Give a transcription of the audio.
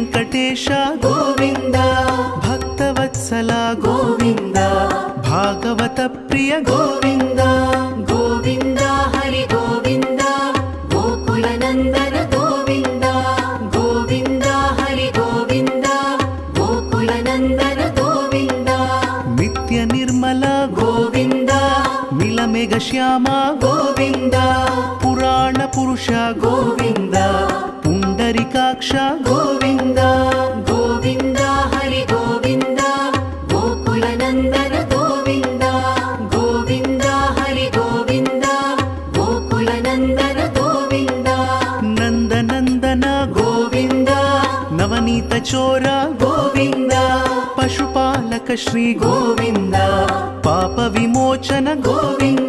ವೆಂಕಟೇಶ ಗೋವಿಂದ ಭಕ್ತವತ್ಸಲ ಗೋವಿಂದ ಭಾಗವತ ಪ್ರಿಯ ಗೋವಿಂದ ಗೋವಿಂದ ಹರಿ ಗೋವಿಂದ ಗೋಕುಲ ನಂದನ ಗೋವಿಂದ ಗೋವಿಂದ ಹರಿ ಗೋವಿಂದ ಗೋಕುಲ ನಂದನ ಗೋವಿಂದ ನಿತ್ಯ ನಿರ್ಮಲ ಗೋವಿಂದ ಮಿಲಮೆಘ ಶ್ಯಾಮ ಗೋವಿಂದ ಪುರಾಣ ಪುರುಷ ಗೋವಿಂದ ಪುಂಡರಿಕಾಕ್ಷ ಗೋವಿಂದ ಗೋವಿಂದ ಹರಿ ಗೋವಿಂದ ಗೋಕುಲ ನಂದನ ಗೋವಿಂದ ಗೋವಿಂದ ಹರಿ ಗೋವಿಂದ ಗೋಕುಲ ನಂದನ ಗೋವಿಂದ ನಂದನಂದನ ಗೋವಿಂದ ನವನೀತ ಚೋರ ಗೋವಿಂದ ಪಶುಪಾಲಕ ಶ್ರೀ ಗೋವಿಂದ ಪಾಪ ವಿಮೋಚನ ಗೋವಿಂದ